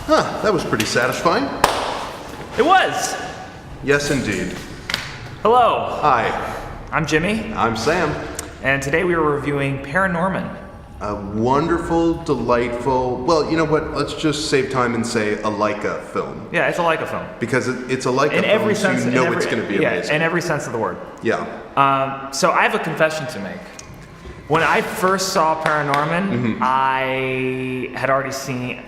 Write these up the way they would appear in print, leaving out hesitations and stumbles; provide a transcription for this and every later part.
That was pretty satisfying. It was. Yes, indeed. Hello. Hi, I'm Jimmy, I'm Sam. and today we are reviewing ParaNorman. A wonderful, delightful, well, you know what, let's just save time and say a Leica film. Yeah, it's a Leica film. Because it's a Leica In film, every so sense, you know it's going to be yeah, amazing. in every sense of the word. Yeah. So I have a confession to make. When I first saw ParaNorman, I had already seen.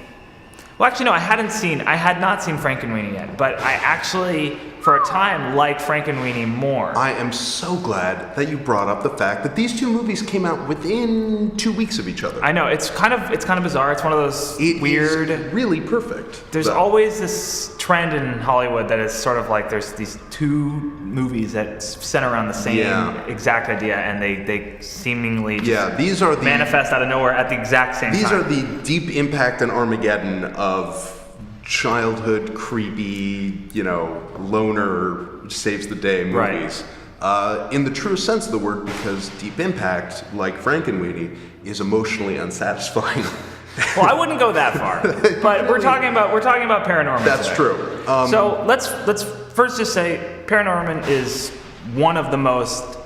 Well, actually, no, I had not seen Frankenweenie yet, but I actually, for a time, liked Frankenweenie more. I am so glad that you brought up the fact that these two movies came out within 2 weeks of each other. I know it's kind of bizarre. It's one of those weird. Is really perfect. There's always this trend in Hollywood that is sort of like there's these two movies that center around the same exact idea, and they seemingly just these are the manifest out of nowhere at the exact same These time. are the Deep Impact and Armageddon of childhood creepy, loner saves the day movies. In the truest sense of the word, because Deep Impact, like Frankenweenie, is emotionally unsatisfying. Well, I wouldn't go that far, but we're talking about ParaNorman. That's today. true. So let's first just say ParaNorman is one of the most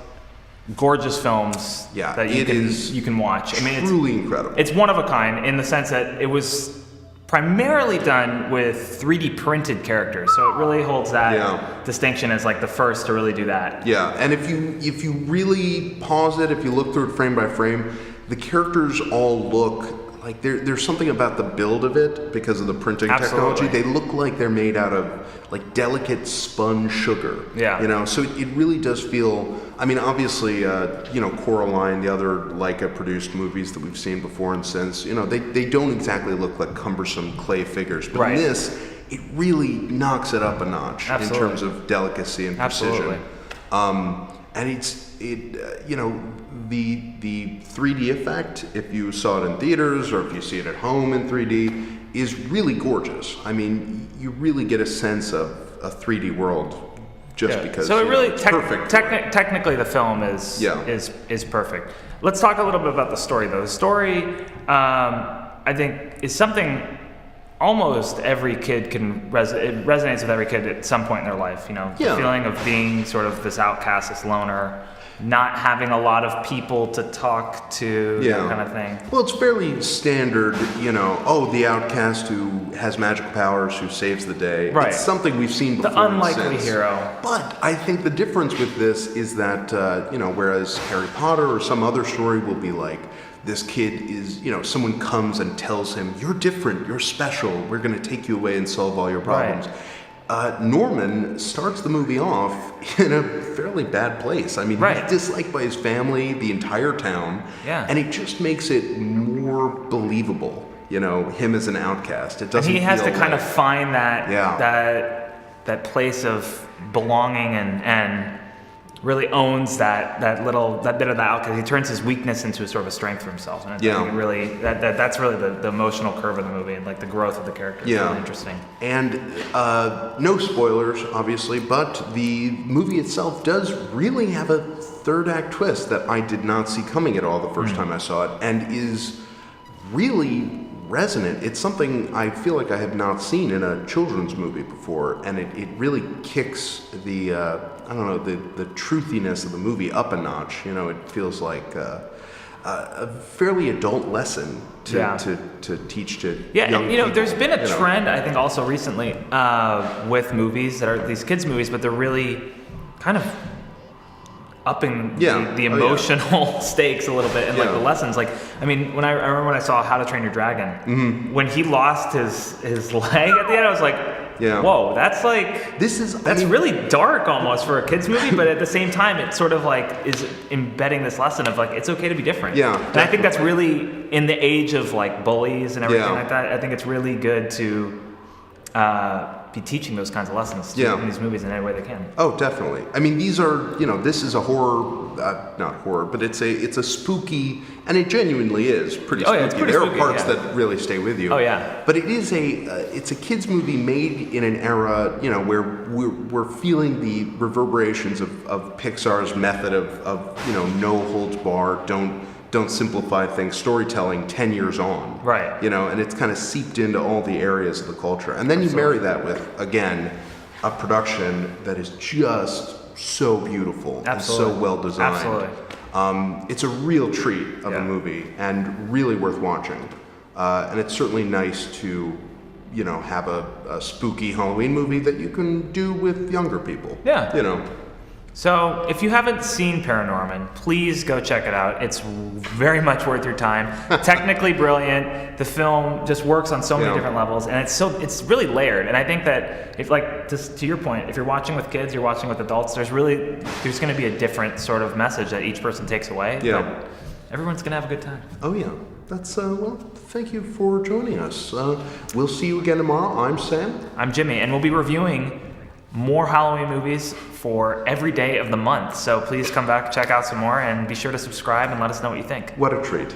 gorgeous films that you can watch. I mean, it's truly incredible. It's one of a kind in the sense that it was primarily done with 3D printed characters, so it really holds that distinction as like the first to really do that. Yeah, and if you really pause it, if you look through it frame by frame, the characters all look like there's something about the build of it because of the printing technology. They look like they're made out of like delicate spun sugar. Yeah. So it really does feel. I mean, obviously, Coraline, the other Leica produced movies that we've seen before and since, they don't exactly look like cumbersome clay figures. But in this, it really knocks it up a notch in terms of delicacy and precision. And the 3D effect, if you saw it in theaters or if you see it at home in 3D, is really gorgeous. I mean, you really get a sense of a 3D world just because. So it really it's perfect. Technically, the film is perfect. Let's talk a little bit about the story, though. The story, I think, is something almost every kid can it resonates with every kid at some point in their life. The feeling of being sort of this outcast, this loner, not having a lot of people to talk to, that kind of thing. Well, it's fairly standard, the outcast who has magical powers, who saves the day. Right. It's something we've seen before. The unlikely hero. But I think the difference with this is that, whereas Harry Potter or some other story will be like, this kid is, someone comes and tells him, you're different, you're special, we're going to take you away and solve all your problems. Right. Norman starts the movie off in a fairly bad place. I mean, he's disliked by his family, the entire town, and it just makes it more believable, him as an outcast. It doesn't. And he has to kind of find that place of belonging and really owns that bit of the outcast. He turns his weakness into a sort of a strength for himself, and I think really that's really the emotional curve of the movie and like the growth of the character is really interesting. And no spoilers, obviously, but the movie itself does really have a third act twist that I did not see coming at all the first time I saw it, and is really resonant. It's something I feel like I have not seen in a children's movie before, and it really kicks the the truthiness of the movie up a notch. It feels like a fairly adult lesson to teach to young people. There's been a trend, I think, also recently with movies that are these kids movies, but they're really kind of upping the emotional stakes a little bit and like the lessons. Like, I mean, I remember when I saw How to Train Your Dragon, when he lost his leg at the end, I was like, whoa, that's like really dark almost for a kids movie, but at the same time, it sort of like is embedding this lesson of like it's okay to be different. Yeah, and I think that's really in the age of like bullies and everything like that. I think it's really good to be teaching those kinds of lessons in these movies in any way they can. Oh, definitely. I mean, these are, this is a horror, not horror, but it's a spooky, and it genuinely is pretty spooky. Yeah, it's pretty there spooky, are parts that really stay with you. Oh, yeah. But it is it's a kids movie made in an era, where we're feeling the reverberations of Pixar's method of no holds barred, don't don't simplify things, storytelling 10 years on. Right. You know, and it's kind of seeped into all the areas of the culture. And then you marry that with, again, a production that is just so beautiful and so well designed. Absolutely. It's a real treat of a movie and really worth watching. And it's certainly nice to, you know, have a spooky Halloween movie that you can do with younger people. Yeah. You know. So if you haven't seen Paranorman, please go check it out. It's very much worth your time. Technically brilliant. The film just works on so many different levels, and it's really layered. And I think that if, like, to your point, if you're watching with kids, you're watching with adults, there's going to be a different sort of message that each person takes away. Yeah. But everyone's going to have a good time. Oh yeah. That's well. Thank you for joining us. We'll see you again tomorrow. I'm Sam. I'm Jimmy, and we'll be reviewing more Halloween movies for every day of the month. So please come back, check out some more, and be sure to subscribe and let us know what you think. What a treat.